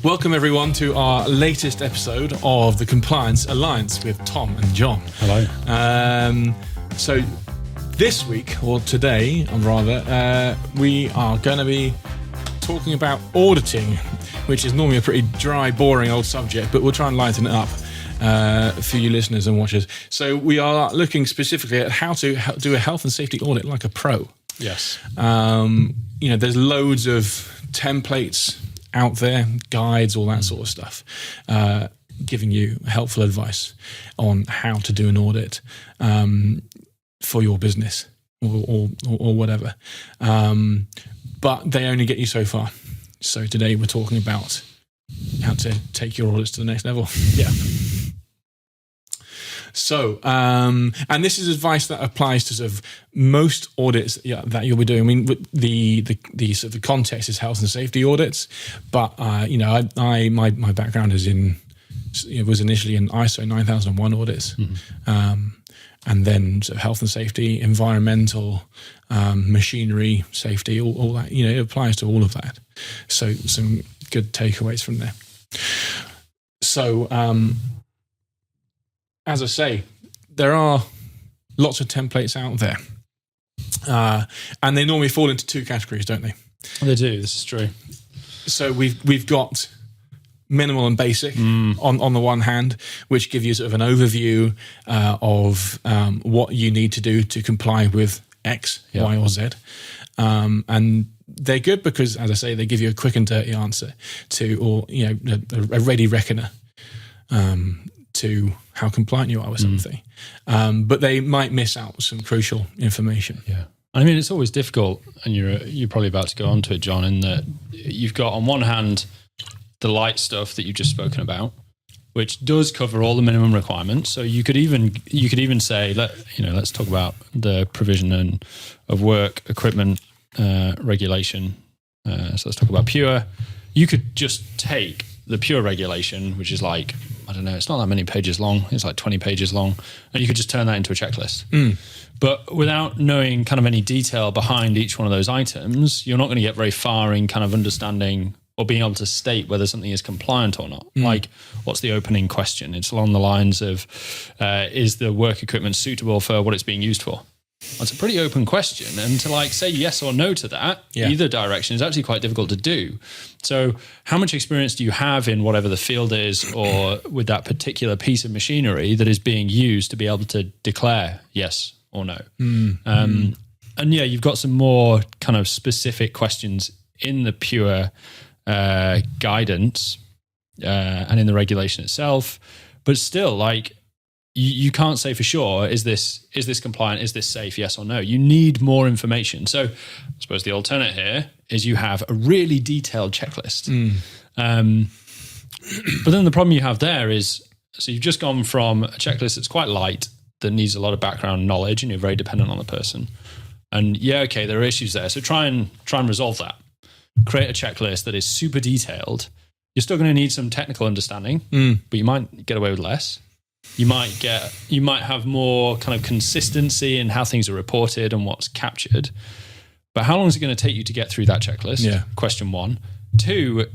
Welcome everyone to our latest episode of the Compliance Alliance with Tom and Jon. Hello. So this week, or today, we are going to be talking about auditing, which is normally a pretty dry, boring old subject, but we'll try and lighten it up for you listeners and watchers. So we are looking specifically at how to do a health and safety audit like a pro. Yes. There's loads of templates out there, guides, all that sort of stuff, giving you helpful advice on how to do an audit for your business or whatever. But they only get you so far. So today we're talking about how to take your audits to the next level. Yeah. So, and this is advice that applies to sort of most audits that you'll be doing. I mean, the sort of the context is health and safety audits, but my background was initially in ISO 9001 audits, and then sort of health and safety, environmental, machinery safety, all that. It applies to all of that. So some good takeaways from there. So. As I say, there are lots of templates out there, and they normally fall into two categories, don't they? They do. This is true. So we've got minimal and basic on the one hand, which give you sort of an overview of what you need to do to comply with X, Y, or Z, and they're good because, as I say, they give you a quick and dirty answer to, a ready reckoner. To how compliant you are with something. But they might miss out some crucial information. Yeah. I mean, it's always difficult, and you're probably about to go on to it, Jon, in that you've got on one hand the light stuff that you've just spoken about, which does cover all the minimum requirements. So you could even say, let's talk about the provision of work equipment regulation. So let's talk about PURE. You could just take the PURE regulation, which is like, I don't know, it's not that many pages long. It's like 20 pages long. And you could just turn that into a checklist. But without knowing kind of any detail behind each one of those items, you're not going to get very far in kind of understanding or being able to state whether something is compliant or not. Like, what's the opening question? It's along the lines of, is the work equipment suitable for what it's being used for? That's a pretty open question. And to say yes or no to that, either direction, is actually quite difficult to do. So how much experience do you have in whatever the field is or with that particular piece of machinery that is being used to be able to declare yes or no? And you've got some more kind of specific questions in the PURE guidance and in the regulation itself. But still, you can't say for sure, is this compliant? Is this safe? Yes or no? You need more information. So I suppose the alternate here is you have a really detailed checklist. But then the problem you have there is, so you've just gone from a checklist that's quite light, that needs a lot of background knowledge, and you're very dependent on the person. And there are issues there. So try and resolve that. Create a checklist that is super detailed. You're still going to need some technical understanding, but you might get away with less. You might have more kind of consistency in how things are reported and what's captured. But how long is it going to take you to get through that checklist? Yeah. Question one. Two,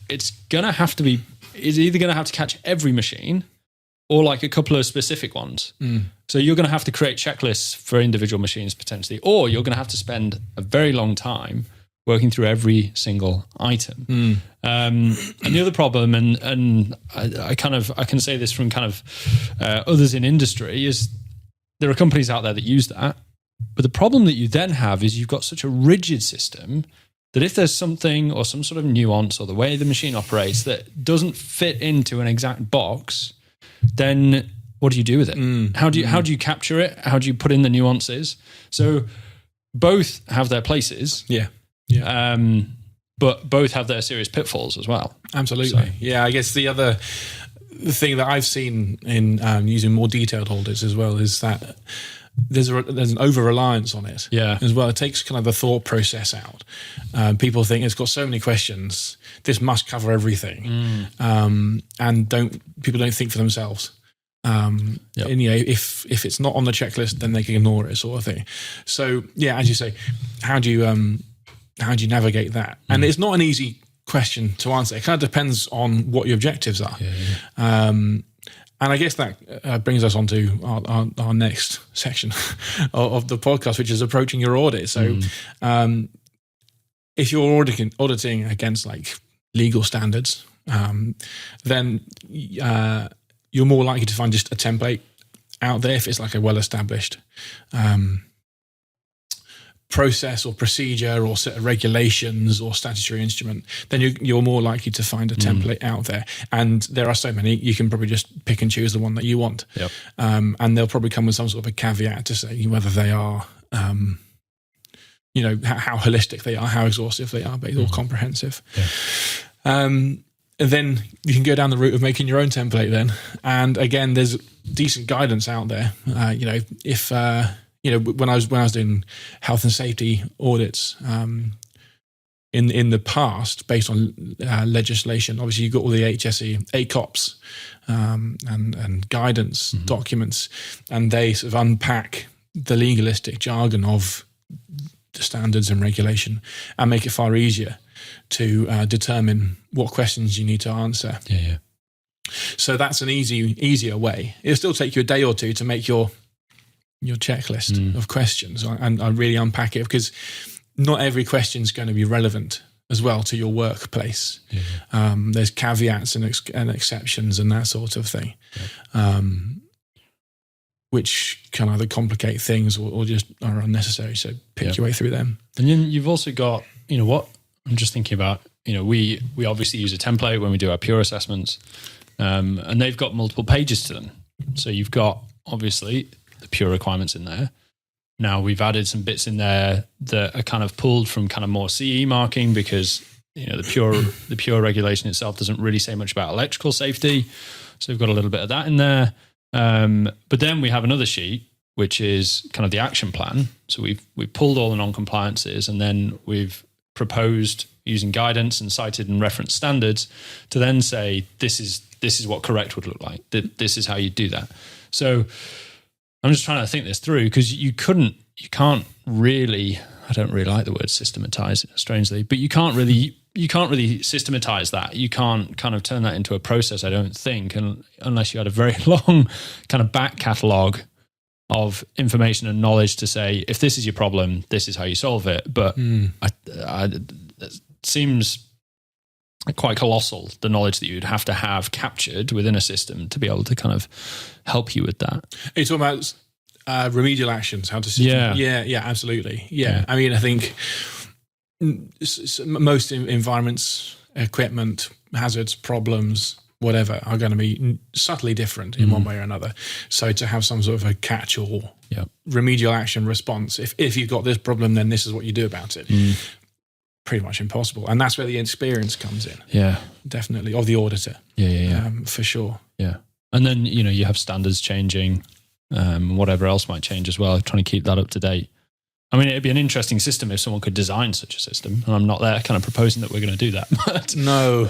it's either going to have to catch every machine or a couple of specific ones. So you're going to have to create checklists for individual machines potentially, or you're going to have to spend a very long time working through every single item. And the other problem, and I can say this from kind of others in industry, is there are companies out there that use that. But the problem that you then have is you've got such a rigid system that if there's something or some sort of nuance or the way the machine operates that doesn't fit into an exact box, then what do you do with it? How do you capture it? How do you put in the nuances? So both have their places. But both have their serious pitfalls as well. Absolutely. So. I guess the other thing that I've seen in using more detailed audits as well is that there's an over-reliance on it as well. It takes kind of the thought process out. People think it's got so many questions, this must cover everything. And people don't think for themselves. And, if it's not on the checklist, then they can ignore it, sort of thing. So as you say, how do you navigate that? And it's not an easy question to answer. It kind of depends on what your objectives are. And I guess that brings us on to our next section of the podcast, which is approaching your audit. So if you're auditing against like legal standards, then you're more likely to find just a template out there if it's like a well-established process or procedure or set of regulations or statutory instrument, then you're more likely to find a template out there. And there are so many, you can probably just pick and choose the one that you want. Yep. And they'll probably come with some sort of a caveat to say whether they are, how holistic they are, how exhaustive they are, but or comprehensive. Yeah. And then you can go down the route of making your own template then. And again, there's decent guidance out there. If when I was doing health and safety audits in the past, based on legislation, obviously you've got all the HSE, ACOPS, and guidance documents, and they sort of unpack the legalistic jargon of the standards and regulation and make it far easier to determine what questions you need to answer. Yeah. So that's an easier way. It'll still take you a day or two to make your checklist of questions and really unpack it, because not every question is going to be relevant as well to your workplace. Yeah. There's caveats and exceptions and that sort of thing, which can either complicate things or just are unnecessary. So pick your way through them. And then you've also got, what I'm just thinking about, we obviously use a template when we do our pure assessments, and they've got multiple pages to them. So you've got obviously the pure requirements in there. Now we've added some bits in there that are kind of pulled from kind of more CE marking, because the pure regulation itself doesn't really say much about electrical safety. So we've got a little bit of that in there. But then we have another sheet which is kind of the action plan. So we've pulled all the non-compliances, and then we've proposed using guidance and cited and referenced standards to then say this is what correct would look like. This is how you do that. So I'm just trying to think this through, because you can't really, I don't really like the word systematize, strangely, but you can't really systematize that. You can't kind of turn that into a process, I don't think, unless you had a very long kind of back catalogue of information and knowledge to say, if this is your problem, this is how you solve it. But it seems quite colossal, the knowledge that you'd have to have captured within a system to be able to kind of help you with that. Are you talking about remedial actions, how to system? Yeah, absolutely. Yeah. I mean, I think most environments, equipment, hazards, problems, whatever, are going to be subtly different in one way or another. So to have some sort of a catch-all remedial action response, if you've got this problem, then this is what you do about it. Pretty much impossible. And that's where the experience comes in. Yeah. Definitely. Of the auditor. Yeah. For sure. Yeah. And then, you have standards changing, whatever else might change as well, trying to keep that up to date. I mean, it'd be an interesting system if someone could design such a system, and I'm not there kind of proposing that we're going to do that. But no.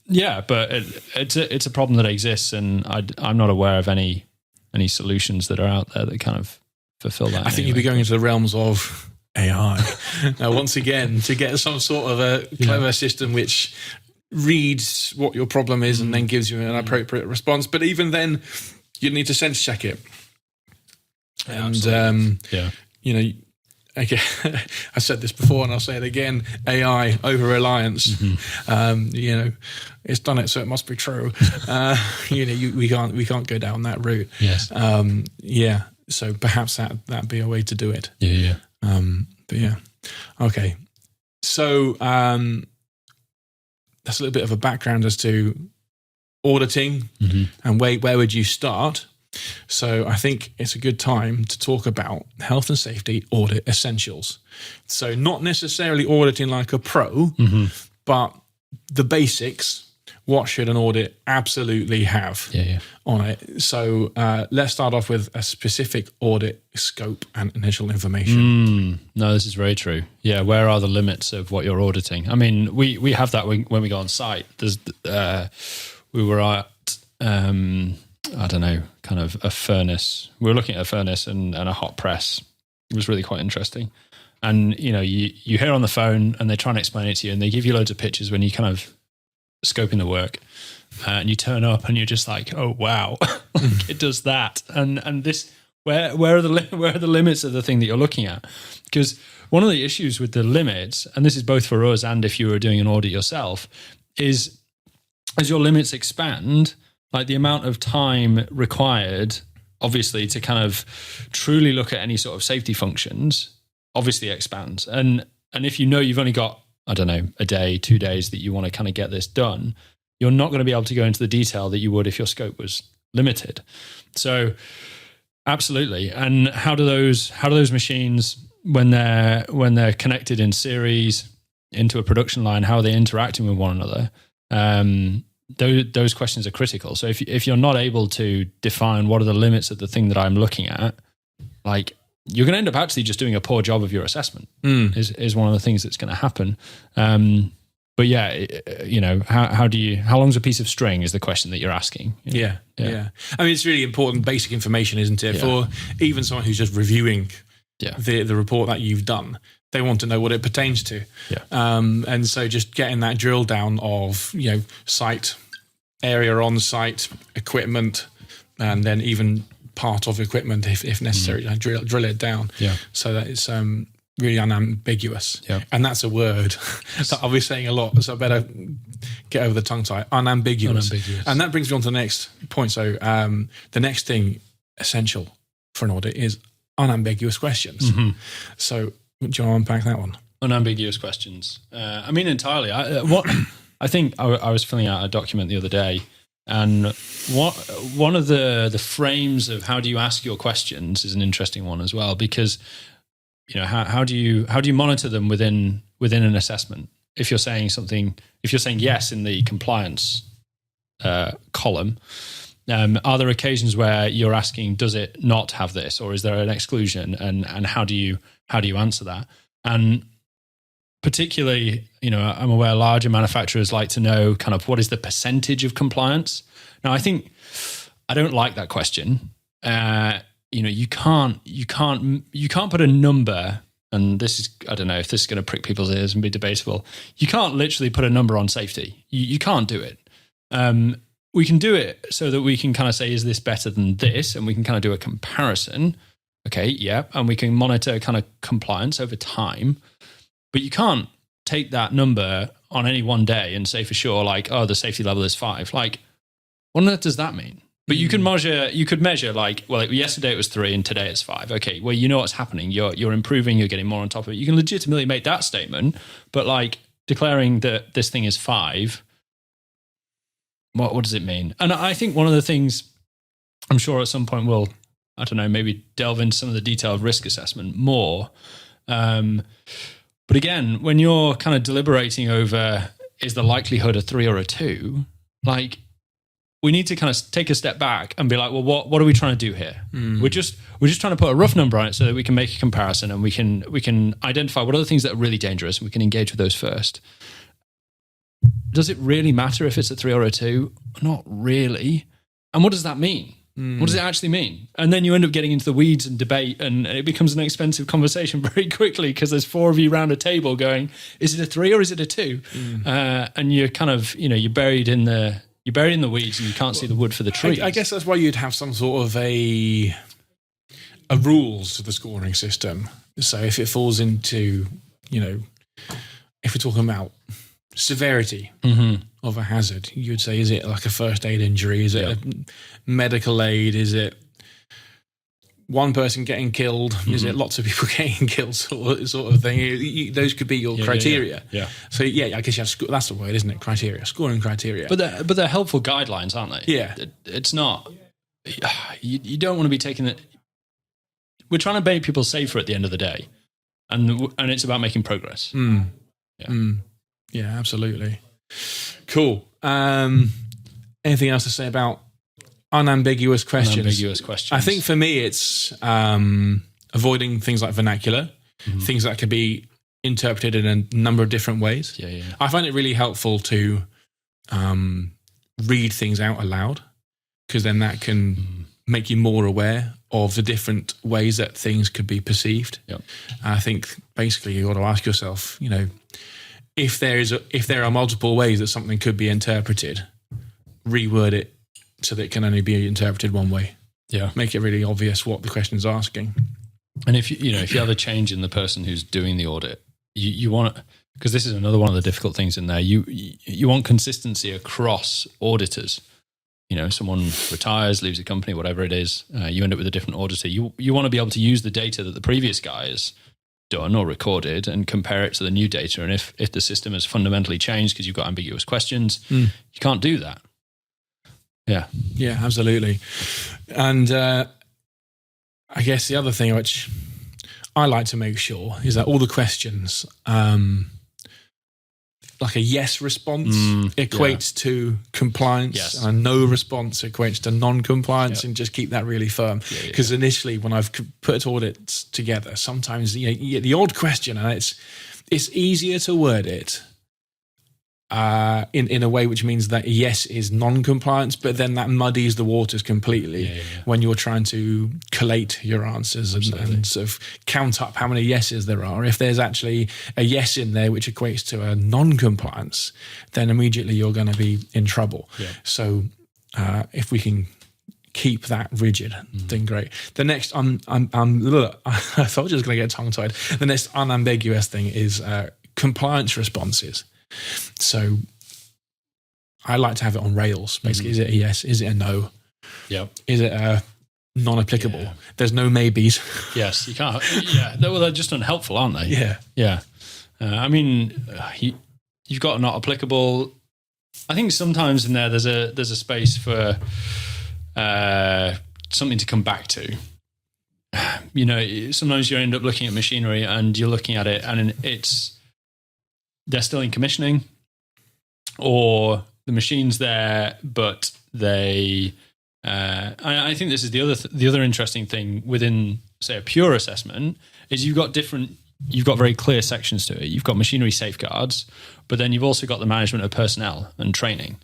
Yeah, but it's a problem that exists, and I'm not aware of any solutions that are out there that kind of fulfill that. I think you'd be going into the realms of AI. Once again, to get some sort of a clever system which reads what your problem is and then gives you an appropriate response. But even then, you need to sense check it. And, okay, I said this before and I'll say it again, AI over-reliance. It's done it, so it must be true. We can't go down that route. Yes. So perhaps that'd be a way to do it. Yeah. But yeah. Okay. So that's a little bit of a background as to auditing and where would you start. So I think it's a good time to talk about health and safety audit essentials. So not necessarily auditing like a pro, but the basics. What should an audit absolutely have on it? So let's start off with a specific audit scope and initial information. No, this is very true. Yeah, where are the limits of what you're auditing? I mean, we have that when we go on site. There's we were at I don't know, kind of a furnace. We were looking at a furnace and a hot press. It was really quite interesting. And, you hear on the phone and they try and explain it to you and they give you loads of pictures when you kind of scoping the work. And you turn up and you're just like, oh, wow, it does that. And this, where are the limits of the thing that you're looking at? Because one of the issues with the limits, and this is both for us and if you were doing an audit yourself, is as your limits expand, like the amount of time required, obviously, to kind of truly look at any sort of safety functions, obviously expands. And if you've only got, I don't know, a day, 2 days that you want to kind of get this done, you're not going to be able to go into the detail that you would if your scope was limited. So absolutely. And how do those machines, when they're connected in series into a production line, how are they interacting with one another? Those questions are critical. So if you're not able to define what are the limits of the thing that I'm looking at, like, you're going to end up actually just doing a poor job of your assessment. Is one of the things that's going to happen. But yeah, how long's a piece of string is the question that you're asking. Yeah. I mean, it's really important basic information, isn't it? For even someone who's just reviewing the report that you've done, they want to know what it pertains to. And so just getting that drill down of, site, area on site, equipment, and then even part of equipment if necessary, drill it down so that it's really unambiguous. And that's a word that I'll be saying a lot, so I better get over the tongue tie. Unambiguous. And that brings me on to the next point. So the next thing essential for an audit is unambiguous questions. So do you want to unpack that one? Unambiguous questions. I mean, entirely. I think I was filling out a document the other day, and one of the frames of how do you ask your questions is an interesting one as well, because how do you monitor them within an assessment? If you're saying yes in the compliance column, are there occasions where you're asking, does it not have this, or is there an exclusion, and how do you answer that? And particularly, I'm aware larger manufacturers like to know kind of what is the percentage of compliance. Now, I don't like that question. You can't put a number, and this is, I don't know if this is going to prick people's ears and be debatable. You can't literally put a number on safety. You can't do it. We can do it so that we can kind of say, is this better than this? And we can kind of do a comparison. Okay, yeah. And we can monitor kind of compliance over time. But you can't take that number on any one day and say for sure, like, oh, the safety level is 5. Like, what on earth does that mean? But you could measure like, well, yesterday it was 3 and today it's 5. Okay, well, you know what's happening. You're improving, you're getting more on top of it. You can legitimately make that statement, but like declaring that this thing is 5, what does it mean? And I think one of the things, I'm sure at some point we'll, I don't know, maybe delve into some of the detailed risk assessment more. But again, when you're kind of deliberating over is the likelihood a 3 or a 2, like, we need to kind of take a step back and be like, well, what are we trying to do here? We're just trying to put a rough number on it so that we can make a comparison and we can identify what are the things that are really dangerous and we can engage with those first. Does it really matter if it's a 3 or a 2? Not really. And what does that mean? What does it actually mean? And then you end up getting into the weeds and debate, and it becomes an expensive conversation very quickly because there's 4 of you around a table going, is it a 3 or is it a 2? And you're kind of, you're buried in the weeds and you can't see the wood for the trees. I guess that's why you'd have some sort of a rules to the scoring system. So if it falls into, if we're talking about severity of a hazard, you'd say, is it like a first aid injury? Is it a medical aid? Is it one person getting killed? Is it lots of people getting killed sort of thing? Those could be your criteria. Yeah. So I guess you have that's the word, isn't it? Criteria, scoring criteria. But they're helpful guidelines, aren't they? Yeah. It's not. You don't want to be taking it. We're trying to make people safer at the end of the day, and it's about making progress. Yeah, absolutely. Cool. Anything else to say about unambiguous questions? Unambiguous questions. I think for me, it's avoiding things like vernacular, things that can be interpreted in a number of different ways. Yeah. I find it really helpful to read things out aloud, because then that can make you more aware of the different ways that things could be perceived. Yep. I think basically you got to ask yourself, if there are multiple ways that something could be interpreted, reword it so that it can only be interpreted one way. Yeah. Make it really obvious what the question is asking. And if you have a change in the person who's doing the audit, you want to, because this is another one of the difficult things in there. You want consistency across auditors. Someone retires, leaves the company, whatever it is, you end up with a different auditor. You want to be able to use the data that the previous guy has done or recorded and compare it to the new data. And if the system has fundamentally changed because you've got ambiguous questions, you can't do that. Yeah. Yeah, absolutely. And I guess the other thing which I like to make sure is that all the questions, like a yes response equates to compliance, and a no response equates to non-compliance, and just keep that really firm. Because initially, when I've put audits together, sometimes you get the odd question, and it's easier to word it in a way which means that yes is non-compliance, but then that muddies the waters completely when you're trying to collate your answers and sort of count up how many yeses there are. If there's actually a yes in there which equates to a non-compliance, then immediately you're going to be in trouble. So if we can keep that rigid, then great. The next, I thought I was just going to get tongue-tied. The next unambiguous thing is compliance responses. So I like to have it on rails, basically. Is it a yes? Is it a no? Yep. Is it a non-applicable? There's no maybes. Yes, you can't. Yeah, well, they're just unhelpful, aren't they? Yeah. You've got not applicable. I think sometimes in there there's a space for something to come back to. Sometimes you end up looking at machinery and you're looking at it and they're still in commissioning, or the machine's there, but they. I think this is the other interesting thing within, say, a pure assessment is you've got very clear sections to it. You've got machinery safeguards, but then you've also got the management of personnel and training.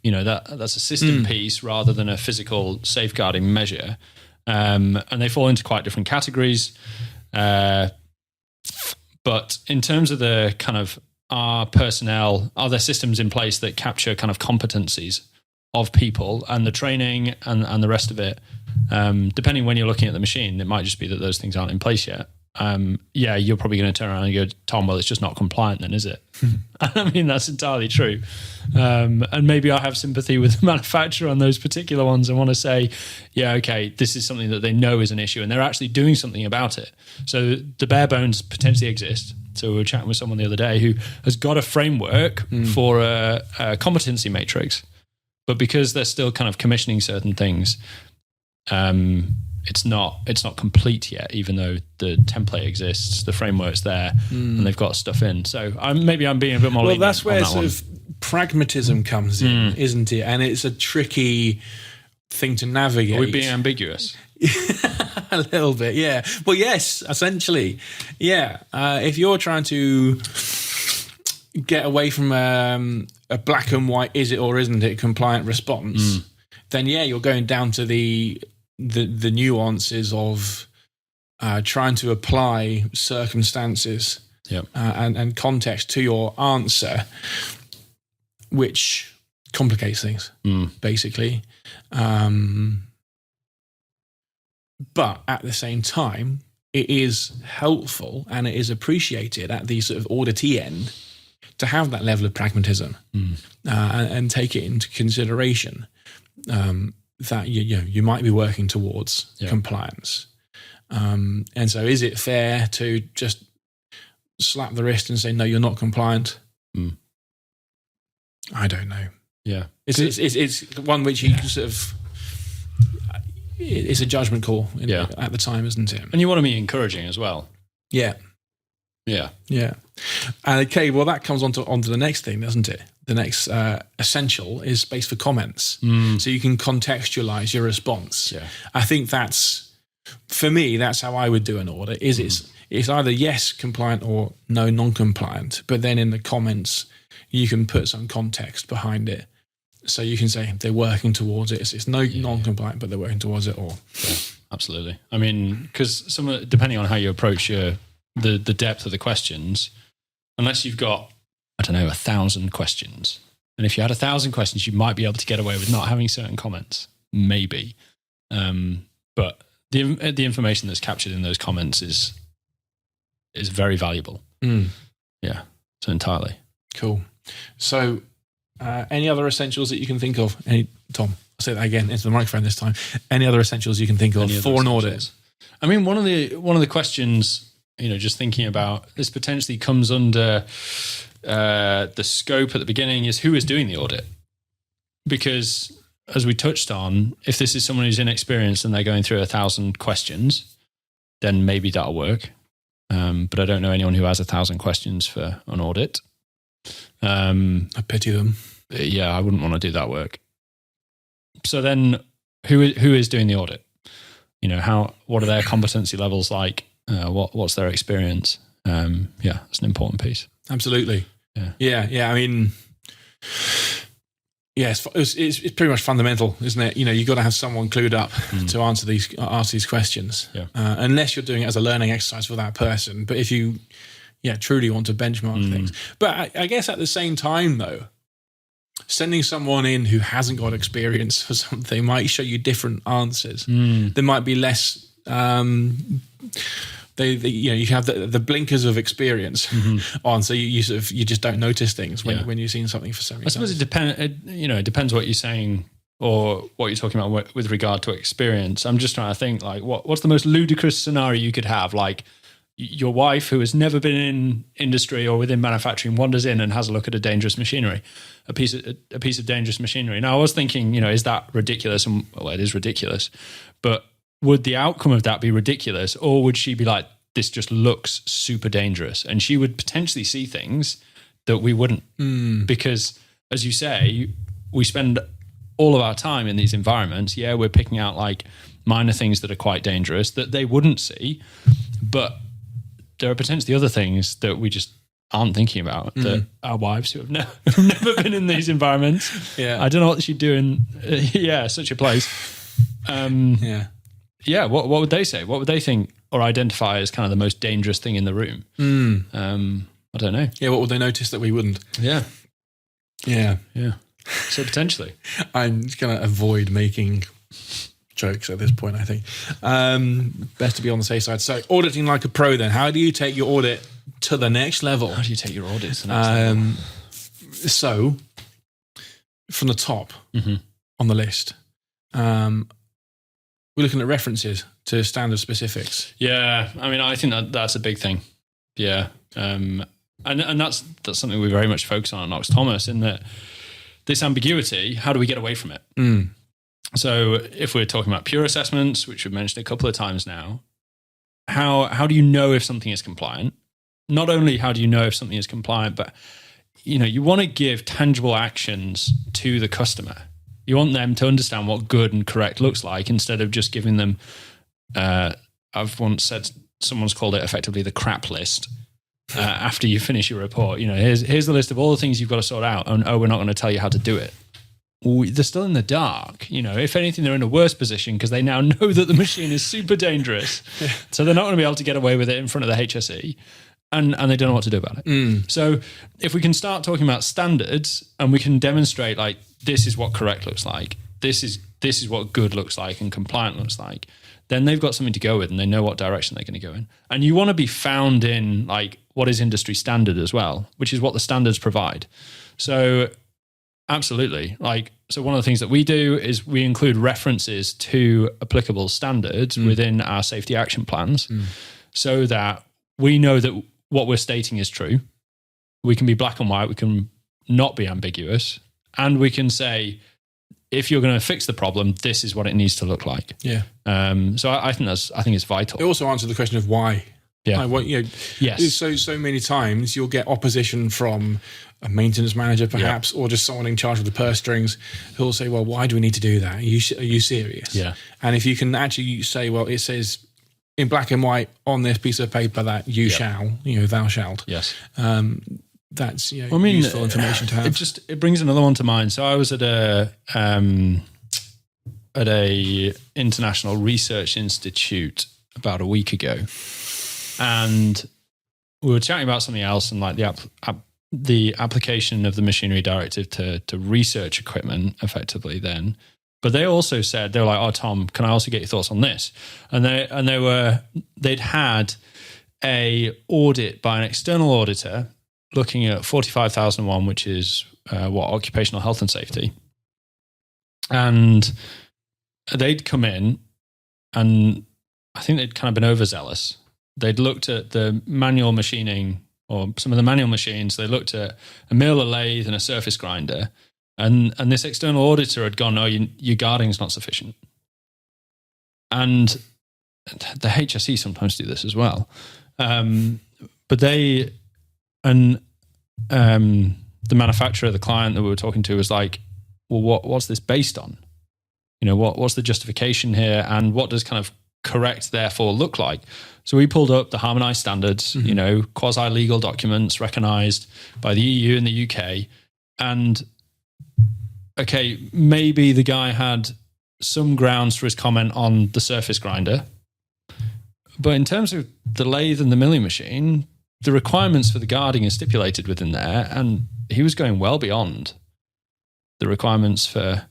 That's a system piece rather than a physical safeguarding measure, and they fall into quite different categories. But in terms of the kind of are there systems in place that capture kind of competencies of people and the training and the rest of it? Depending when you're looking at the machine, it might just be that those things aren't in place yet. You're probably going to turn around and go, Tom, well, it's just not compliant then, is it? I mean, that's entirely true. And maybe I have sympathy with the manufacturer on those particular ones and want to say, this is something that they know is an issue and they're actually doing something about it. So the bare bones potentially exist. So we were chatting with someone the other day who has got a framework for a competency matrix, but because they're still kind of commissioning certain things, it's not complete yet, even though the template exists, the framework's there, and they've got stuff in. So maybe I'm being a bit more lenient. Well, that's where sort of pragmatism comes in, isn't it? And it's a tricky thing to navigate. Are we being ambiguous? A little bit, yeah. Well, yes, essentially, yeah. If you're trying to get away from a black and white, is it or isn't it compliant response, then you're going down to the nuances of trying to apply circumstances and context to your answer, which complicates things, basically. But at the same time, it is helpful and it is appreciated at the sort of auditee end to have that level of pragmatism and take it into consideration that you might be working towards compliance. And so is it fair to just slap the wrist and say, no, you're not compliant? I don't know. Yeah. It's one which you can sort of... It's a judgment call at the time, isn't it? And you want to be encouraging as well. Yeah. Okay, well, that comes onto the next thing, doesn't it? The next essential is space for comments. So you can contextualize your response. I think for me, that's how I would do an audit. It's either yes, compliant, or no, non-compliant. But then in the comments, you can put some context behind it. So you can say they're working towards it. It's non-compliant, but they're working towards it. Or absolutely. I mean, because depending on how you approach the depth of the questions, unless you've got, I don't know, 1,000 questions, and if you had 1,000 questions, you might be able to get away with not having certain comments, maybe. But the information that's captured in those comments is very valuable. Yeah, so entirely. Cool. So any other essentials that you can think of? Tom, I'll say that again into the microphone this time. Any other essentials you can think of for an audit? I mean, one of the questions, just thinking about this potentially comes under the scope at the beginning is who is doing the audit? Because as we touched on, if this is someone who's inexperienced and they're going through 1,000 questions, then maybe that'll work. But I don't know anyone who has 1,000 questions for an audit. I pity them. Yeah, I wouldn't want to do that work. So then, who is doing the audit? What are their competency levels like? What's their experience? That's an important piece. Absolutely. Yeah. I mean, yes, it's pretty much fundamental, isn't it? You've got to have someone clued up to ask these questions. Yeah. Unless you're doing it as a learning exercise for that person. But if you truly want to benchmark things. But I guess at the same time, though, sending someone in who hasn't got experience for something might show you different answers. There might be less. You have the blinkers of experience on, so you just don't notice things when you've seen something for so many. I suppose it depends what you're saying or what you're talking about with regard to experience. I'm just trying to think like what's the most ludicrous scenario you could have, like. Your wife, who has never been in industry or within manufacturing, wanders in and has a look at a dangerous machinery, a piece of dangerous machinery. Now, I was thinking, is that ridiculous? And well, it is ridiculous. But would the outcome of that be ridiculous, or would she be like, "This just looks super dangerous," and she would potentially see things that we wouldn't, because, as you say, we spend all of our time in these environments. Yeah, we're picking out like minor things that are quite dangerous that they wouldn't see, but there are potentially other things that we just aren't thinking about that our wives who have never been in these environments. Yeah. I don't know what she'd do in such a place. What would they say? What would they think or identify as kind of the most dangerous thing in the room? I don't know. Yeah, what would they notice that we wouldn't? Yeah. Yeah. So potentially. I'm just going to avoid making jokes at this point, I think. Best to be on the safe side. So auditing like a pro then. How do you take your audit to the next level? How do you take your audit to the next level? So from the top on the list, we're looking at references to standard specifics. Yeah. I mean, I think that's a big thing. Yeah. And that's something we very much focus on at Knox Thomas, in that this ambiguity, how do we get away from it? So if we're talking about pure assessments, which we've mentioned a couple of times now, how do you know if something is compliant? Not only how do you know if something is compliant, but you want to give tangible actions to the customer. You want them to understand what good and correct looks like, instead of just giving them, I've once said, someone's called it effectively the crap list. After you finish your report, here's the list of all the things you've got to sort out, and we're not going to tell you how to do it. They're still in the dark. If anything, they're in a worse position because they now know that the machine is super dangerous. So they're not going to be able to get away with it in front of the HSE, and they don't know what to do about it. So if we can start talking about standards and we can demonstrate like this is what correct looks like, this is what good looks like and compliant looks like, then they've got something to go with and they know what direction they're going to go in. And you want to be found in like what is industry standard as well, which is what the standards provide. So absolutely. So one of the things that we do is we include references to applicable standards within our safety action plans, so that we know that what we're stating is true. We can be black and white. We can not be ambiguous. And we can say, if you're going to fix the problem, this is what it needs to look like. Yeah. So I think it's vital. It also answers the question of why. Yeah. Yes. So many times you'll get opposition from a maintenance manager, perhaps, or just someone in charge of the purse strings, who'll say, "Well, why do we need to do that? Are you serious?" Yeah. And if you can actually say, "Well, it says in black and white on this piece of paper that you shall, thou shalt." Yes. that's useful information to have. It brings another one to mind. So I was at a international research institute about a week ago, and we were chatting about something else, and like the application of the machinery directive to research equipment effectively then. But they also said, they were like, "Oh, Tom, can I also get your thoughts on this?" And they'd had a audit by an external auditor looking at 45,001, which is occupational health and safety. And they'd come in, and I think they'd kind of been overzealous. They'd looked at the manual machining, or some of the manual machines. They looked at a mill, a lathe, and a surface grinder. And this external auditor had gone, "Oh, your guarding's not sufficient." And the HSE sometimes do this as well. But they, and the manufacturer, the client that we were talking to, was like, "Well, what's this based on? What's the justification here, and what does kind of correct therefore look like?" So we pulled up the harmonized standards, quasi-legal documents recognized by the EU and the UK. And okay, maybe the guy had some grounds for his comment on the surface grinder. But in terms of the lathe and the milling machine, the requirements for the guarding are stipulated within there, and he was going well beyond the requirements for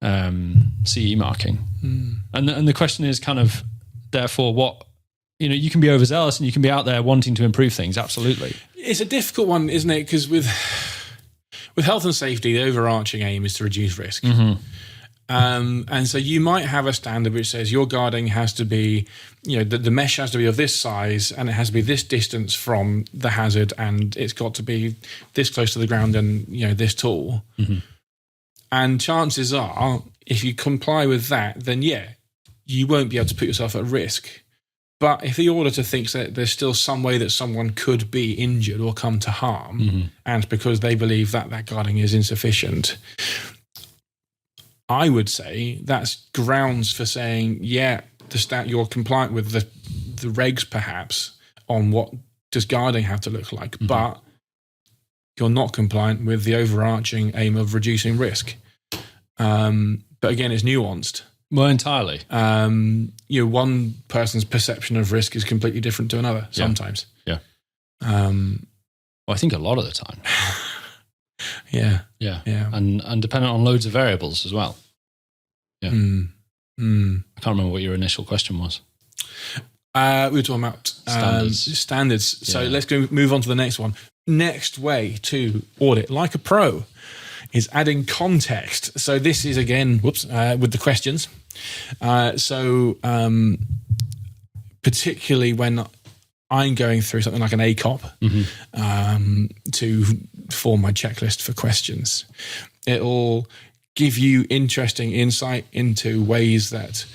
CE marking. And the question is kind of, therefore, what, you can be overzealous and you can be out there wanting to improve things, absolutely. It's a difficult one, isn't it? Because with health and safety, the overarching aim is to reduce risk. Mm-hmm. And so you might have a standard which says your guarding has to be, the mesh has to be of this size, and it has to be this distance from the hazard, and it's got to be this close to the ground and, this tall. Mm-hmm. And chances are, if you comply with that, then you won't be able to put yourself at risk. But if the auditor thinks that there's still some way that someone could be injured or come to harm, mm-hmm. and because they believe that guarding is insufficient, I would say that's grounds for saying, you're compliant with the regs perhaps on what does guarding have to look like, mm-hmm. but you're not compliant with the overarching aim of reducing risk. But again, it's nuanced. Well, entirely. One person's perception of risk is completely different to another sometimes. Yeah. I think a lot of the time. Yeah. And dependent on loads of variables as well. Yeah. I can't remember what your initial question was. We were talking about standards. So let's move on to the next one. Next way to audit like a pro is adding context. So this is again, with the questions. Particularly when I'm going through something like an ACOP mm-hmm. To form my checklist for questions, it'll give you interesting insight into ways that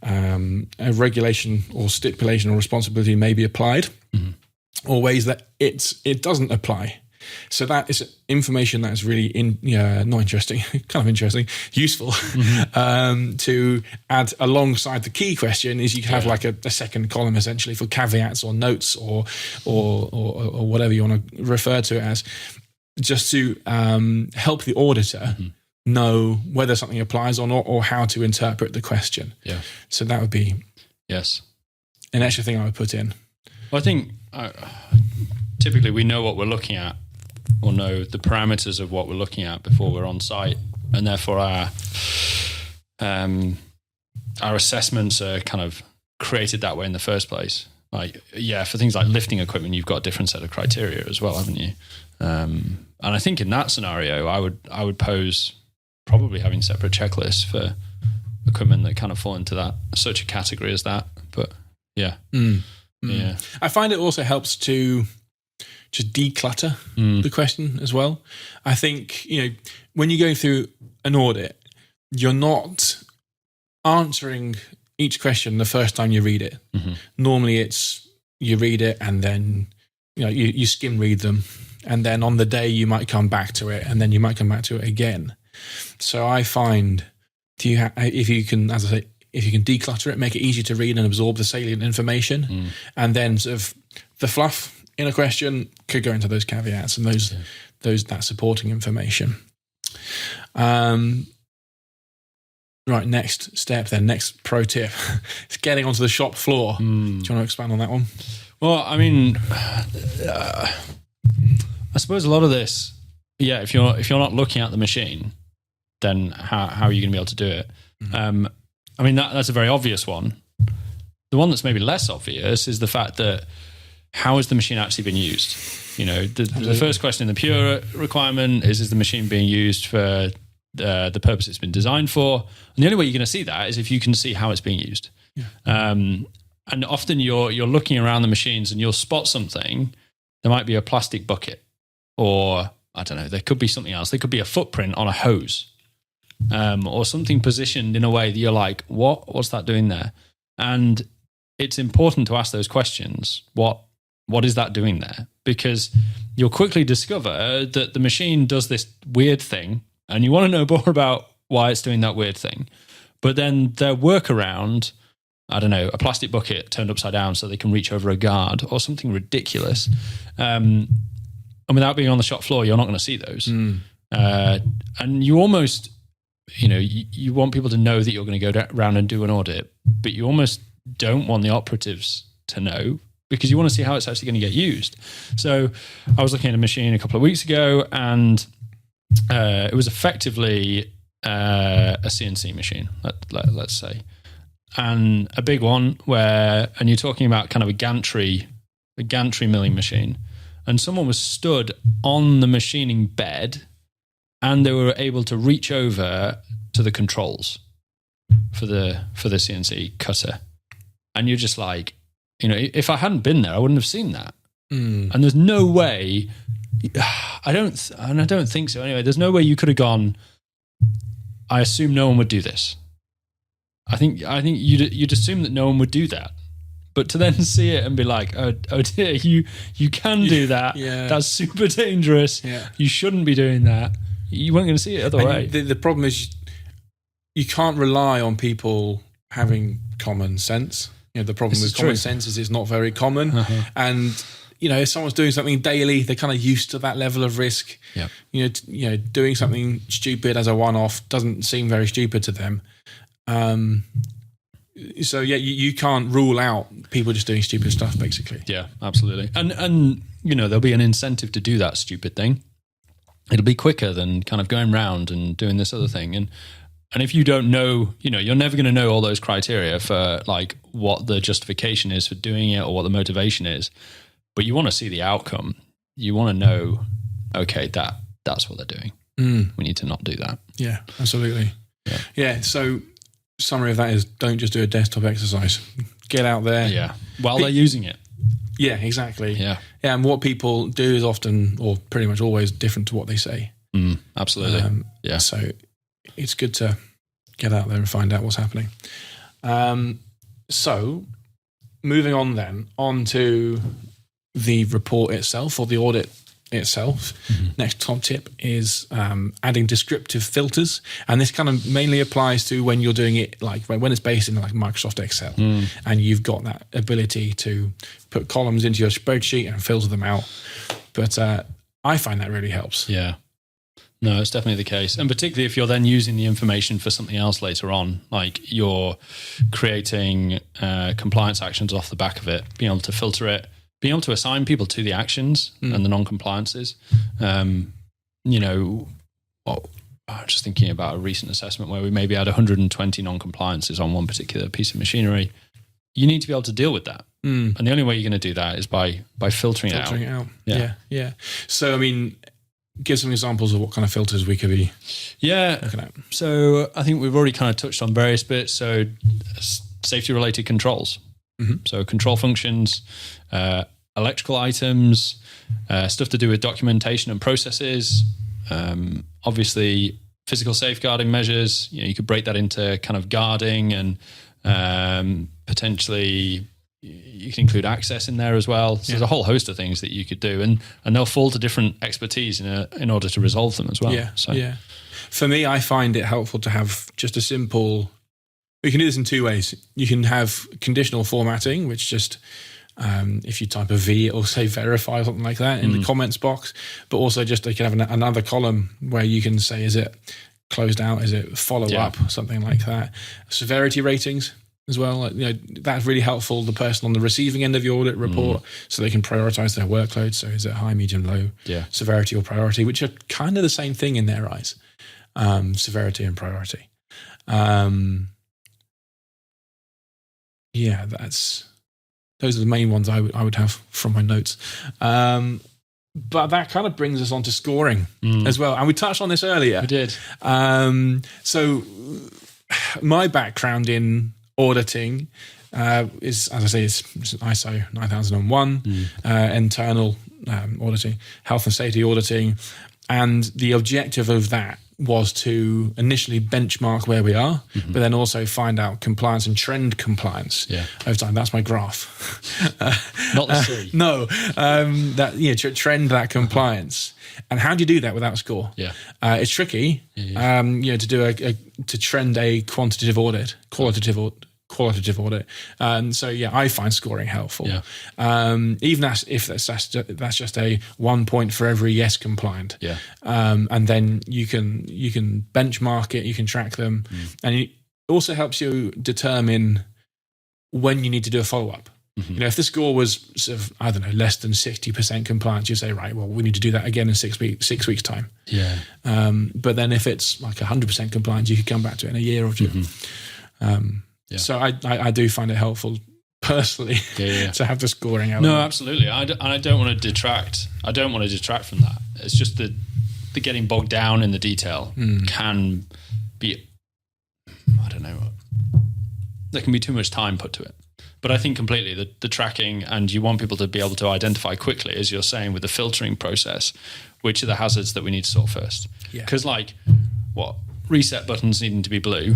a regulation or stipulation or responsibility may be applied, mm-hmm. or ways that it doesn't apply. So that is information that's really not interesting, kind of interesting, useful. Mm-hmm. To add alongside the key question is you can have like a second column essentially for caveats or notes or whatever you want to refer to it as, just to help the auditor mm-hmm. know whether something applies or not, or how to interpret the question. Yeah. So that would be an extra thing I would put in. Well, I think typically we know what we're looking at, or know the parameters of what we're looking at before we're on site, and therefore our assessments are kind of created that way in the first place. Like, for things like lifting equipment, you've got a different set of criteria as well, haven't you? And I think in that scenario, I would pose probably having separate checklists for equipment that kind of fall into such a category as that. But yeah. I find it also helps to just declutter the question as well. I think, when you're going through an audit, you're not answering each question the first time you read it. Mm-hmm. Normally it's you read it and then you skim read them, and then on the day you might come back to it, and then you might come back to it again. So I find if you can, as I say, if you can declutter it, make it easy to read and absorb the salient information, and then sort of the fluff, in a question could go into those caveats and that supporting information. Right, next step then, next pro tip. It's getting onto the shop floor. Do you want to expand on that one? Well, I mean, I suppose a lot of this, if you're not looking at the machine, then how are you going to be able to do it? I mean, that's a very obvious one. The one that's maybe less obvious is the fact that how has the machine actually been used? The first question in the pure requirement is the machine being used for the purpose it's been designed for? And the only way you're going to see that is if you can see how it's being used. Yeah. And often you're looking around the machines and you'll spot something. There might be a plastic bucket, or I don't know, there could be something else. There could be a footprint on a hose, or something positioned in a way that you're like, what's that doing there? And it's important to ask those questions. What is that doing there? Because you'll quickly discover that the machine does this weird thing, and you want to know more about why it's doing that weird thing. But then their workaround, I don't know, a plastic bucket turned upside down so they can reach over a guard or something ridiculous. And without being on the shop floor, you're not going to see those. And you almost, you want people to know that you're going to go around and do an audit, but you almost don't want the operatives to know, because you want to see how it's actually going to get used. So I was looking at a machine a couple of weeks ago, and it was effectively a CNC machine, let's say, and a big one and you're talking about kind of a gantry milling machine, and someone was stood on the machining bed, and they were able to reach over to the controls for the CNC cutter, and you're just like, if I hadn't been there, I wouldn't have seen that. And there's no way. I don't think so. Anyway, there's no way you could have gone, I assume no one would do this. I think you'd assume that no one would do that. But to then see it and be like, oh dear, you can do that. Yeah. That's super dangerous. Yeah. You shouldn't be doing that. You weren't going to see it other way. The problem is you can't rely on people having common sense. The problem with common sense is it's not very common. And if someone's doing something daily, they're kind of used to that level of risk. Yeah. Doing something stupid as a one-off doesn't seem very stupid to them. So you can't rule out people just doing stupid stuff, basically. Yeah, absolutely. And there'll be an incentive to do that stupid thing. It'll be quicker than kind of going round and doing this other thing. And if you don't know, you're never going to know all those criteria for like what the justification is for doing it or what the motivation is. But you want to see the outcome. You want to know, okay, that's what they're doing. We need to not do that. Yeah, absolutely. Yeah. So summary of that is, don't just do a desktop exercise. Get out there. Yeah. While they're using it. Yeah, exactly. Yeah. And what people do is often, or pretty much always, different to what they say. Absolutely. Yeah. So it's good to get out there and find out what's happening. So moving on to the report itself, or the audit itself. Next top tip is adding descriptive filters, and this kind of mainly applies to when you're doing it like when it's based in like Microsoft Excel, and you've got that ability to put columns into your spreadsheet and filter them out. But I find that really helps. Yeah. No, it's definitely the case. And particularly if you're then using the information for something else later on, like you're creating compliance actions off the back of it, being able to filter it, being able to assign people to the actions and the non-compliances. I'm just thinking about a recent assessment where we maybe had 120 non-compliances on one particular piece of machinery. You need to be able to deal with that. And the only way you're going to do that is by filtering it out. Yeah. So, I mean, give some examples of what kind of filters we could be looking at. So I think we've already kind of touched on various bits. So safety-related controls. So control functions, electrical items, stuff to do with documentation and processes, obviously physical safeguarding measures. You could break that into kind of guarding, and potentially you can include access in there as well. So there's a whole host of things that you could do, and they'll fall to different expertise in order to resolve them as well. For me, I find it helpful to have just a simple. You can do this in two ways. You can have conditional formatting, which just If you type a V, it will say verify or something like that in the comments box. But also just you can have another column where you can say, is it closed out? Is it follow up? Something like that. Severity ratings as well. That's really helpful. The person on the receiving end of your audit report, so they can prioritize their workload. So is it high, medium, low, severity or priority, which are kind of the same thing in their eyes. Severity and priority. Those are the main ones I would have from my notes. But that kind of brings us on to scoring as well. And we touched on this earlier. We did. So my background in auditing is, as I say, is ISO 9001, internal auditing, health and safety auditing. And the objective of that was to initially benchmark where we are, but then also find out compliance and trend compliance over time. That's my graph. Not the C. No, trend that compliance. And how do you do that without a score? It's tricky. To trend a quantitative audit, qualitative audit. And so, I find scoring helpful. Even if that's just a 1 point for every yes compliant. And then you can benchmark it, you can track them. And it also helps you determine when you need to do a follow-up. If the score was sort of, I don't know, less than 60% compliance, you say, right, well, we need to do that again in 6 weeks time. But then if it's like 100% compliance, you could come back to it in a year or two. So I do find it helpful personally to have the scoring element. No, absolutely. I don't want to detract. I don't want to detract from that. It's just the getting bogged down in the detail can be, I don't know, there can be too much time put to it. But I think completely the tracking, and you want people to be able to identify quickly, as you're saying, with the filtering process, which are the hazards that we need to sort first. Because reset buttons needing to be blue,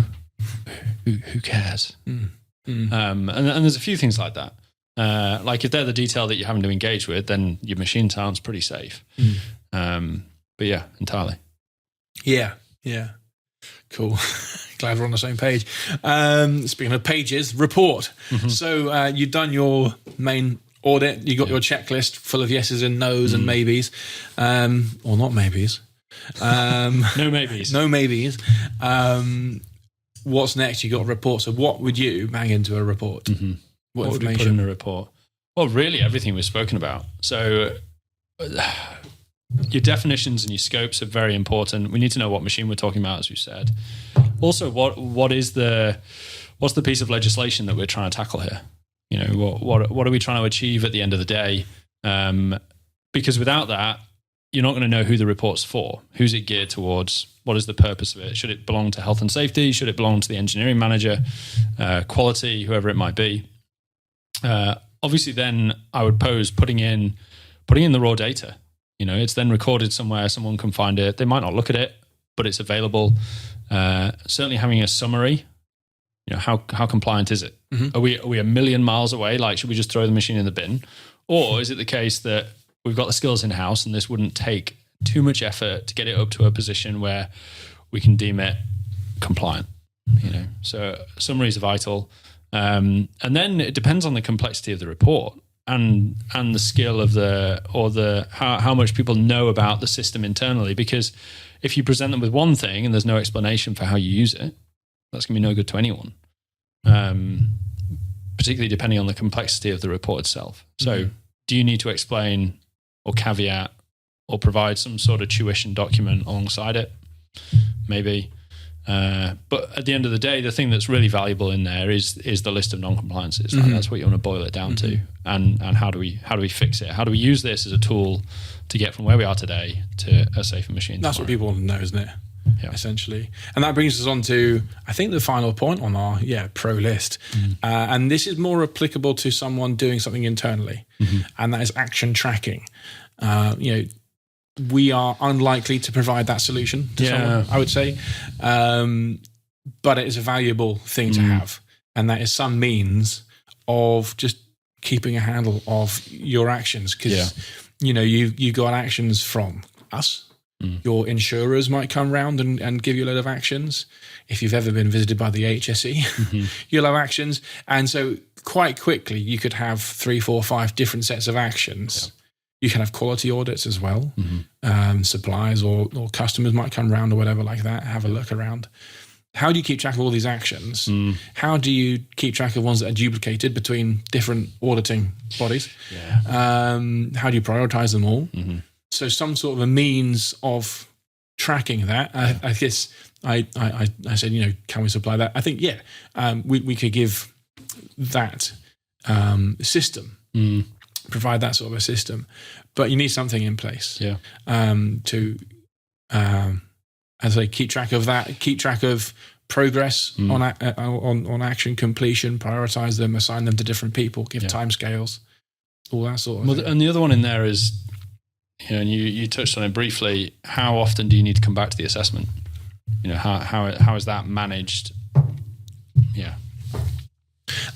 who cares? And there's a few things like that. Like if they're the detail that you're having to engage with, then your machine sounds pretty safe. But yeah, entirely. Yeah. Cool. Glad we're on the same page. Speaking of pages, report. So you've done your main audit. You got your checklist full of yeses and nos and maybes, or not maybes. No maybes. No maybes. What's next? You got a report. So what would you bang into a report? What would we put in a report? Well, really everything we've spoken about. So your definitions and your scopes are very important. We need to know what machine we're talking about, as we said. Also, what's the piece of legislation that we're trying to tackle here? What are we trying to achieve at the end of the day? Because without that, you're not going to know who the report's for. Who's it geared towards? What is the purpose of it? Should it belong to health and safety? Should it belong to the engineering manager, quality, whoever it might be? Obviously, then I would pose putting in the raw data. It's then recorded somewhere. Someone can find it. They might not look at it, but it's available. Certainly, having a summary. How compliant is it? Are we a million miles away? Like, should we just throw the machine in the bin, or is it the case that we've got the skills in house and this wouldn't take too much effort to get it up to a position where we can deem it compliant? So summaries are vital, and then it depends on the complexity of the report. And the skill of how much people know about the system internally. Because if you present them with one thing and there's no explanation for how you use it, that's going to be no good to anyone. Particularly depending on the complexity of the report itself. So, do you need to explain or caveat or provide some sort of tuition document alongside it? Maybe. But at the end of the day, the thing that's really valuable in there is the list of non-compliances. Right? That's what you want to boil it down to. And how do we fix it? How do we use this as a tool to get from where we are today to a safer machine? That's what people want to know, isn't it? Essentially. And that brings us on to, I think, the final point on our pro list. And this is more applicable to someone doing something internally. And that is action tracking. We are unlikely to provide that solution to someone, I would say. But it is a valuable thing to have. And that is some means of just keeping a handle of your actions. Because, you got actions from us. Your insurers might come round and give you a load of actions. If you've ever been visited by the HSE, you'll have actions. And so quite quickly you could have 3, 4, 5 different sets of actions. Yeah. You can have quality audits as well. Suppliers or customers might come around or whatever like that, have a look around. How do you keep track of all these actions? How do you keep track of ones that are duplicated between different auditing bodies? Yeah. How do you prioritize them all? So some sort of a means of tracking that. I guess I said, can we supply that? I think, we could give that system, provide that sort of a system, but you need something in place to, as I keep track of that, keep track of progress on action completion, prioritize them, assign them to different people, give timescales, all that sort of thing. And the other one in there is, and you touched on it briefly, how often do you need to come back to the assessment? How is that managed? Yeah.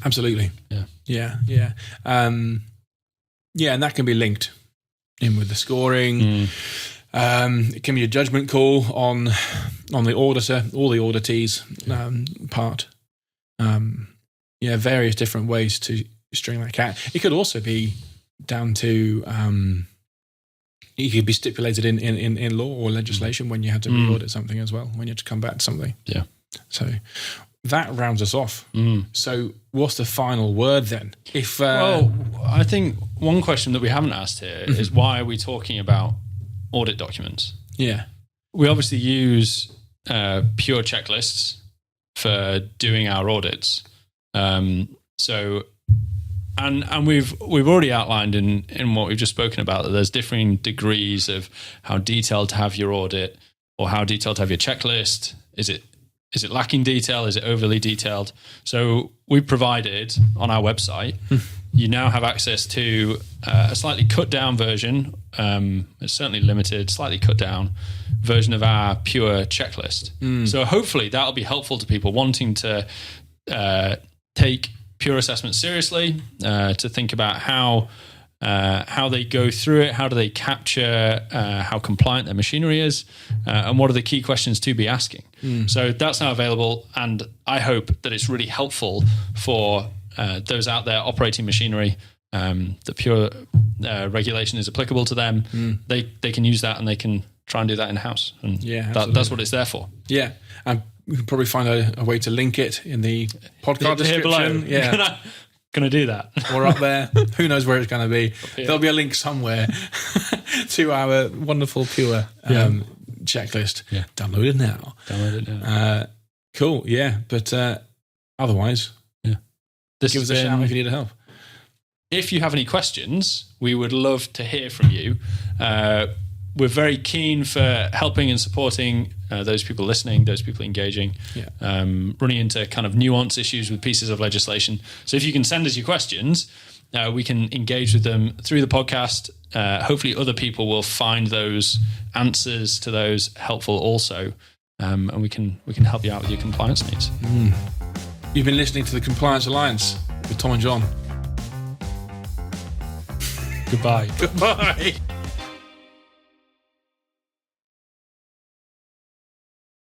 Absolutely. Yeah. And that can be linked in with the scoring. It can be a judgment call on the auditor or the auditees part. Various different ways to string that cat. It could also be down to it could be stipulated in law or legislation when you had to re-audit something as well, when you had to come back to something. Yeah. So that rounds us off. So what's the final word then? Well, I think one question that we haven't asked here is, why are we talking about audit documents? Yeah. We obviously use pure checklists for doing our audits. And we've already outlined in what we've just spoken about that there's differing degrees of how detailed to have your audit or how detailed to have your checklist. Is it lacking detail? Is it overly detailed? So we provided on our website, you now have access to a slightly cut down version. It's certainly limited, slightly cut down version of our pure checklist. So hopefully that'll be helpful to people wanting to take pure assessment seriously, to think about how they go through it, how do they capture how compliant their machinery is, and what are the key questions to be asking. So that's now available, and I hope that it's really helpful for those out there operating machinery. The pure regulation is applicable to them. They can use that and they can try and do that in-house. And that's what it's there for. Yeah. And we can probably find a way to link it in the podcast description. Yeah. Going to do that. Or up there. Who knows where it's going to be. There'll be a link somewhere to our wonderful pure checklist. Yeah. Download it now. Cool. Yeah. But otherwise, give us a shout if you need help. If you have any questions, we would love to hear from you. We're very keen for helping and supporting those people listening, those people engaging, running into kind of nuance issues with pieces of legislation. So if you can send us your questions, we can engage with them through the podcast. Hopefully other people will find those answers to those helpful also, and we can help you out with your compliance needs. You've been listening to the Compliance Alliance with Tom and John. Goodbye. Goodbye.